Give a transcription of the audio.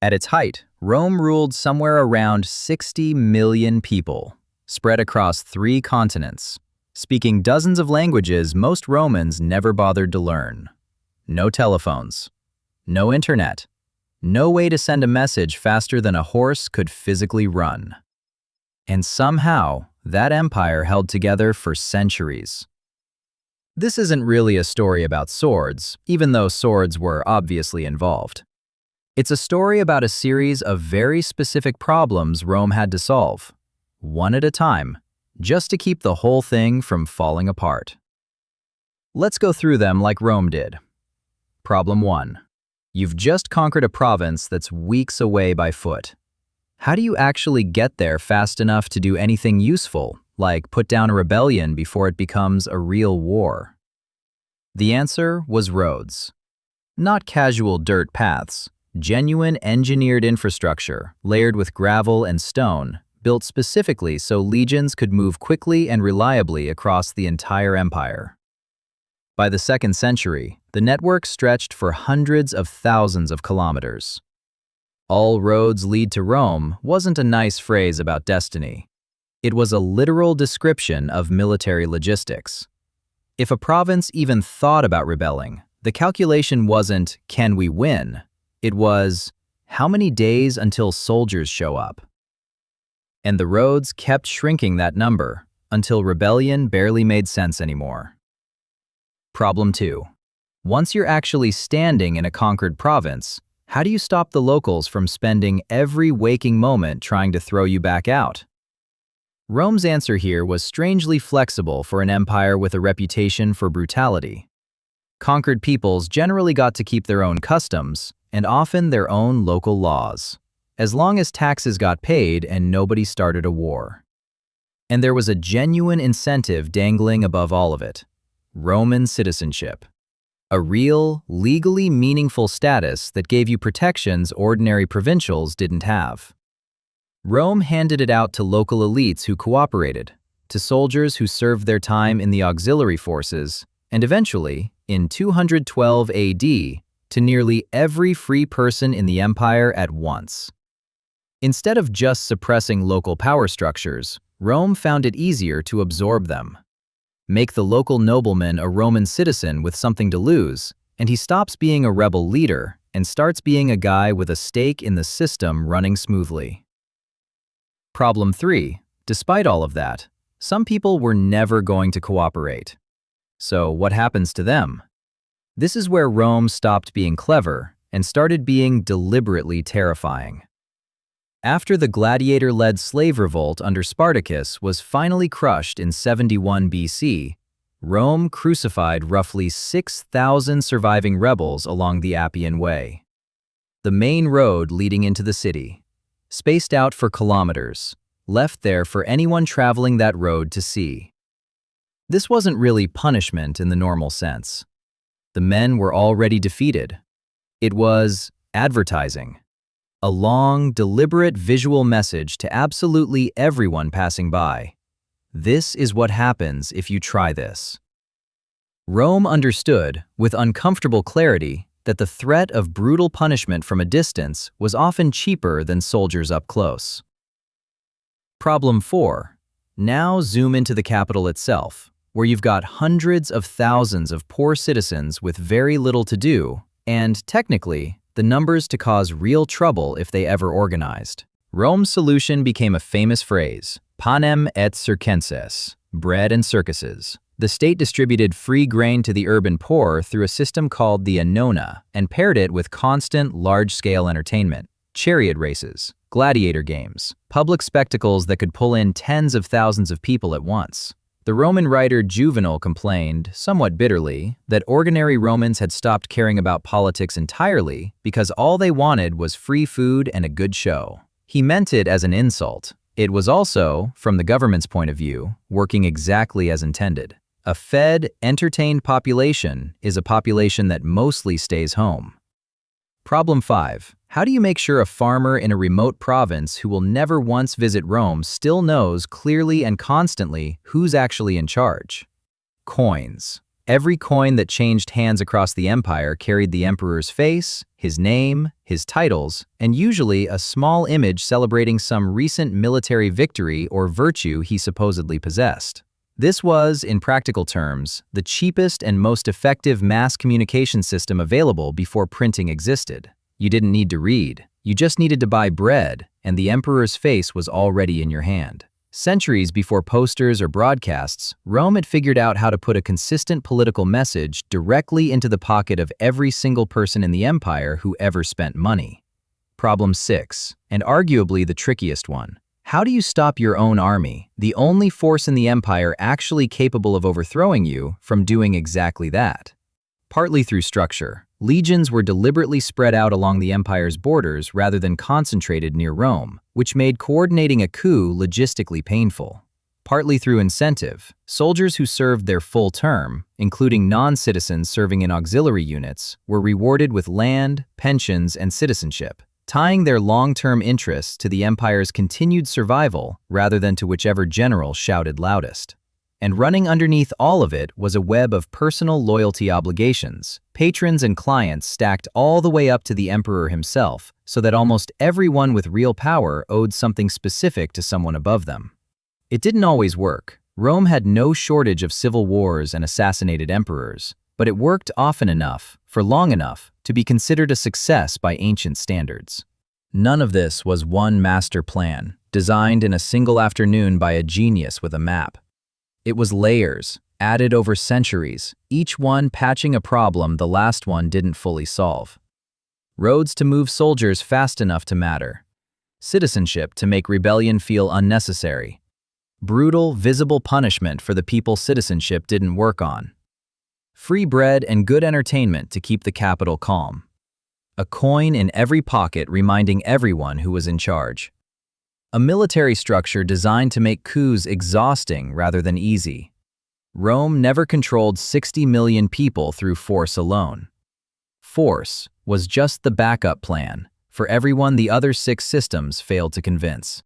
At its height, Rome ruled somewhere around 60 million people, spread across 3 continents, speaking dozens of languages most Romans never bothered to learn. No telephones, no internet, no way to send a message faster than a horse could physically run. And somehow, that empire held together for centuries. This isn't really a story about swords, even though swords were obviously involved. It's a story about a series of very specific problems Rome had to solve, one at a time, just to keep the whole thing from falling apart. Let's go through them like Rome did. Problem 1. You've just conquered a province that's weeks away by foot. How do you actually get there fast enough to do anything useful, like put down a rebellion before it becomes a real war? The answer was roads. Not casual dirt paths, genuine engineered infrastructure layered with gravel and stone, built specifically so legions could move quickly and reliably across the entire empire. By the 2nd century, the network stretched for hundreds of thousands of kilometers. "All roads lead to Rome" wasn't a nice phrase about destiny. It was a literal description of military logistics. If a province even thought about rebelling, the calculation wasn't, "Can we win?" It was, "How many days until soldiers show up?" And the roads kept shrinking that number until rebellion barely made sense anymore. Problem 2. Once you're actually standing in a conquered province, how do you stop the locals from spending every waking moment trying to throw you back out? Rome's answer here was strangely flexible for an empire with a reputation for brutality. Conquered peoples generally got to keep their own customs, and often their own local laws, as long as taxes got paid and nobody started a war. And there was a genuine incentive dangling above all of it: Roman citizenship. A real, legally meaningful status that gave you protections ordinary provincials didn't have. Rome handed it out to local elites who cooperated, to soldiers who served their time in the auxiliary forces, and eventually, in 212 AD, to nearly every free person in the empire at once. Instead of just suppressing local power structures, Rome found it easier to absorb them. Make the local nobleman a Roman citizen with something to lose, and he stops being a rebel leader and starts being a guy with a stake in the system running smoothly. Problem 3. Despite all of that, some people were never going to cooperate. So what happens to them? This is where Rome stopped being clever and started being deliberately terrifying. After the gladiator-led slave revolt under Spartacus was finally crushed in 71 BC, Rome crucified roughly 6,000 surviving rebels along the Appian Way, the main road leading into the city, spaced out for kilometers, left there for anyone traveling that road to see. This wasn't really punishment in the normal sense. The men were already defeated. It was advertising. A long, deliberate visual message to absolutely everyone passing by. This is what happens if you try this. Rome understood, with uncomfortable clarity, that the threat of brutal punishment from a distance was often cheaper than soldiers up close. Problem 4. Now zoom into the capital itself, where you've got hundreds of thousands of poor citizens with very little to do, and, technically, the numbers to cause real trouble if they ever organized. Rome's solution became a famous phrase: Panem et Circenses, bread and circuses. The state distributed free grain to the urban poor through a system called the annona and paired it with constant, large-scale entertainment, chariot races, gladiator games, public spectacles that could pull in tens of thousands of people at once. The Roman writer Juvenal complained, somewhat bitterly, that ordinary Romans had stopped caring about politics entirely because all they wanted was free food and a good show. He meant it as an insult. It was also, from the government's point of view, working exactly as intended. A fed, entertained population is a population that mostly stays home. Problem 5. How do you make sure a farmer in a remote province who will never once visit Rome still knows clearly and constantly who's actually in charge? Coins. Every coin that changed hands across the empire carried the emperor's face, his name, his titles, and usually a small image celebrating some recent military victory or virtue he supposedly possessed. This was, in practical terms, the cheapest and most effective mass communication system available before printing existed. You didn't need to read, you just needed to buy bread, and the emperor's face was already in your hand. Centuries before posters or broadcasts, Rome had figured out how to put a consistent political message directly into the pocket of every single person in the empire who ever spent money. Problem 6, and arguably the trickiest one. How do you stop your own army, the only force in the empire actually capable of overthrowing you, from doing exactly that? Partly through structure. Legions were deliberately spread out along the empire's borders rather than concentrated near Rome, which made coordinating a coup logistically painful. Partly through incentive. Soldiers who served their full term, including non-citizens serving in auxiliary units, were rewarded with land, pensions, and citizenship, tying their long-term interests to the empire's continued survival rather than to whichever general shouted loudest. And running underneath all of it was a web of personal loyalty obligations, patrons and clients stacked all the way up to the emperor himself, so that almost everyone with real power owed something specific to someone above them. It didn't always work. Rome had no shortage of civil wars and assassinated emperors, but it worked often enough, for long enough, to be considered a success by ancient standards. None of this was one master plan, designed in a single afternoon by a genius with a map. It was layers, added over centuries, each one patching a problem the last one didn't fully solve. Roads to move soldiers fast enough to matter. Citizenship to make rebellion feel unnecessary. Brutal, visible punishment for the people citizenship didn't work on. Free bread and good entertainment to keep the capital calm. A coin in every pocket reminding everyone who was in charge. A military structure designed to make coups exhausting rather than easy. Rome never controlled 60 million people through force alone. Force was just the backup plan for everyone the other 6 systems failed to convince.